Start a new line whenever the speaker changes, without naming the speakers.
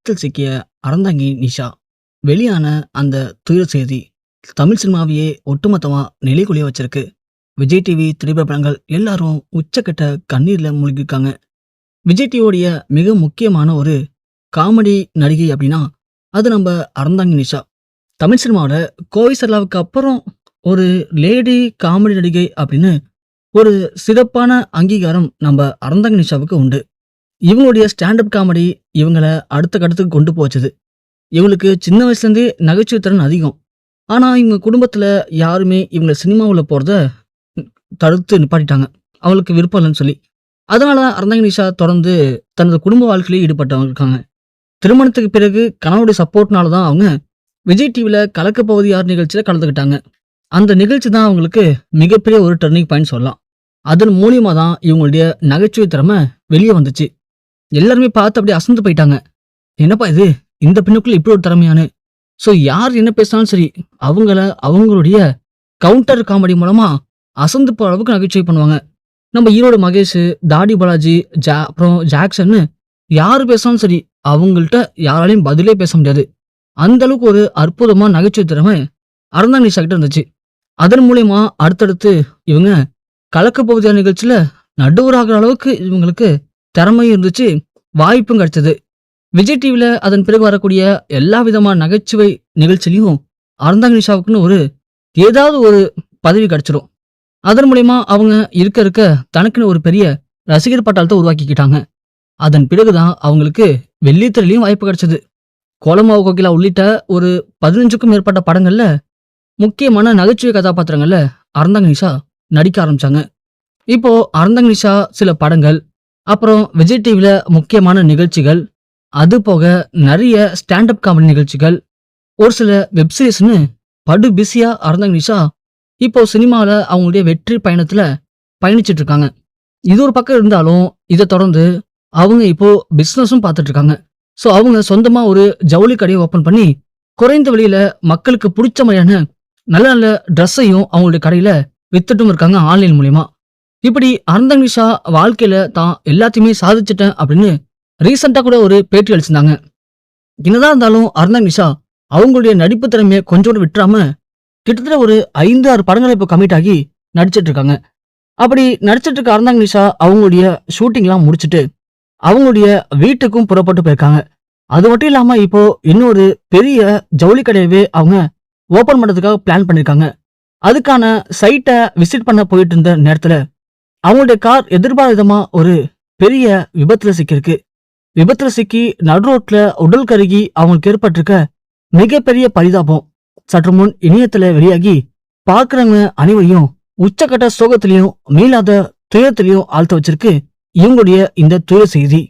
சிக்கிய அறந்தாங்கி நிஷா வெளியான அந்த துயர செய்தி தமிழ் சினிமாவையே ஒட்டுமொத்தமா நிலைகுலிய வச்சிருக்கு. விஜய் டிவி திரைப்படங்கள் எல்லாரும் உச்சக்கட்ட கண்ணீர்ல மூழ்கிருக்காங்க. விஜய் டிவியோடைய மிக முக்கியமான ஒரு காமெடி நடிகை அப்படின்னா அது நம்ம அறந்தாங்கி நிஷா. தமிழ் சினிமாவோட கோவை சரளாவுக்கு அப்புறம் ஒரு லேடி காமெடி நடிகை அப்படின்னு ஒரு சிறப்பான அங்கீகாரம் நம்ம அறந்தாங்கி நிஷாவுக்கு உண்டு. இவங்களுடைய ஸ்டாண்டப் காமெடி இவங்களை அடுத்த கட்டத்துக்கு கொண்டு போச்சுது. இவங்களுக்கு சின்ன வயசுலேருந்தே நகைச்சுவை திறன் அதிகம். ஆனால் இவங்க குடும்பத்தில் யாருமே இவங்களை சினிமாவில் போகிறத தடுத்து நிப்பாட்டிட்டாங்க, அவளுக்கு விருப்பம் இல்லைன்னு சொல்லி. அதனால அறந்தாங்கி நிஷா தொடர்ந்து தனது குடும்ப வாழ்க்கையிலே ஈடுபட்டவங்க இருக்காங்க. திருமணத்துக்கு பிறகு கணவனுடைய சப்போர்ட்னால தான் அவங்க விஜய் டிவியில் கலக்கப்போவது யார் நிகழ்ச்சியில் கலந்துக்கிட்டாங்க. அந்த நிகழ்ச்சி தான் அவங்களுக்கு மிகப்பெரிய ஒரு டர்னிங் பாயிண்ட் சொல்லலாம். அதன் மூலியமாக தான் இவங்களுடைய நகைச்சுவை திறமை வெளியே வந்துச்சு. எல்லாருமே பார்த்து அப்படியே அசந்து போயிட்டாங்க. என்னப்பா இது, இந்த பெண்ணுக்குள்ள இப்படி ஒரு திறமையானு. ஸோ யார் என்ன பேசினாலும் சரி, அவங்களுடைய கவுண்டர் காமெடி மூலமா அசந்து போகிற அளவுக்கு நகைச்சுவை பண்ணுவாங்க. நம்ம ஈரோடு மகேஷ், தாடி பாலாஜி, அப்புறம் ஜாக்சன்னு யார் பேசினாலும் சரி, அவங்கள்ட்ட யாராலையும் பதிலே பேச முடியாது. அந்த அளவுக்கு ஒரு அற்புதமான நகைச்சுவை திறமை அறந்தாங்கி நிஷா கிட்ட இருந்துச்சு. அதன் மூலயமா அடுத்தடுத்து இவங்க கலக்கப்போவதியா நிகழ்ச்சியில நடுவராகிற அளவுக்கு இவங்களுக்கு திறமையும் இருந்துச்சு, வாய்ப்பும் கிடைச்சது. விஜய் டிவியில அதன் பிறகு வரக்கூடிய எல்லா விதமான நகைச்சுவை நிகழ்ச்சியிலையும் அறந்தாங்கி நிஷாவுக்குன்னு ஏதாவது ஒரு பதவி கிடைச்சிடும். அதன் மூலயமா அவங்க இருக்க தனக்குன்னு ஒரு பெரிய ரசிகர் பட்டாளத்தை உருவாக்கிக்கிட்டாங்க. அதன் பிறகுதான் அவங்களுக்கு வெள்ளித்திரையிலையும் வாய்ப்பு கிடைச்சது. கோலமாவு கோகிலா உள்ளிட்ட ஒரு 15க்கும் மேற்பட்ட படங்கள்ல முக்கியமான நகைச்சுவை கதாபாத்திரங்கள்ல அறந்தாங்கி நிஷா நடிக்க ஆரம்பிச்சாங்க. இப்போ அறந்தாங்கி நிஷா சில படங்கள், அப்புறம் விஜய் டிவியில முக்கியமான நிகழ்ச்சிகள், அது போக நிறைய ஸ்டாண்டப் காமெடி நிகழ்ச்சிகள், ஒரு சில வெப்சீரிஸ்னு படு பிஸியா அறந்தாங்கி நிஷா இப்போ சினிமாவில் அவங்களுடைய வெற்றி பயணத்துல பயணிச்சுட்டு இருக்காங்க. இது ஒரு பக்கம் இருந்தாலும் இதை தொடர்ந்து அவங்க இப்போ பிஸ்னஸும் பார்த்துட்டு இருக்காங்க. ஸோ அவங்க சொந்தமா ஒரு ஜவுளி கடையை ஓப்பன் பண்ணி குறைந்த விலையில மக்களுக்கு பிடிச்ச மாதிரியான நல்ல நல்ல ட்ரெஸ்ஸையும் அவங்களுடைய கடையில வித்துட்டும் இருக்காங்க ஆன்லைன் மூலியமா. இப்படி அறந்தாங்கி நிஷா வாழ்க்கையில தான் எல்லாத்தையுமே சாதிச்சிட்டேன் அப்படின்னு ரீசெண்டா கூட ஒரு பேட்டி அளிச்சிருந்தாங்க. என்னதான் இருந்தாலும் அறந்தாங்கி நிஷா அவங்களுடைய நடிப்பு திறமையை கொஞ்சோடு விட்டுறாம கிட்டத்தட்ட ஒரு 5-6 படங்களை இப்போ கமிட் ஆகி நடிச்சிட்டு இருக்காங்க. அப்படி நடிச்சிட்டு இருக்க அறந்தாங்கி நிஷா அவங்களுடைய ஷூட்டிங்லாம் முடிச்சுட்டு அவங்களுடைய வீட்டுக்கும் புறப்பட்டு போயிருக்காங்க. அது மட்டும் இல்லாம இப்போ இன்னொரு பெரிய ஜவுளி கடையவே அவங்க ஓபன் பண்றதுக்காக பிளான் பண்ணிருக்காங்க. அதுக்கான சைட்டை விசிட் பண்ண போயிட்டு இருந்த நேரத்துல அவங்களுடைய கார் எதிர்பாராதமா ஒரு பெரிய விபத்துல சிக்கிருக்கு. விபத்துல சிக்கி நடு ரோட்ல உடல் கருகி அவங்களுக்கு ஏற்பட்டிருக்க மிகப்பெரிய பரிதாபம் சற்று முன் இணையத்துல வெளியாகி பார்க்கிறவங்க அனைவரையும் உச்சக்கட்ட சோகத்திலையும் மீளாத துயரத்திலையும் ஆழ்த்த வச்சிருக்கு இவங்களுடைய இந்த துயர செய்தி.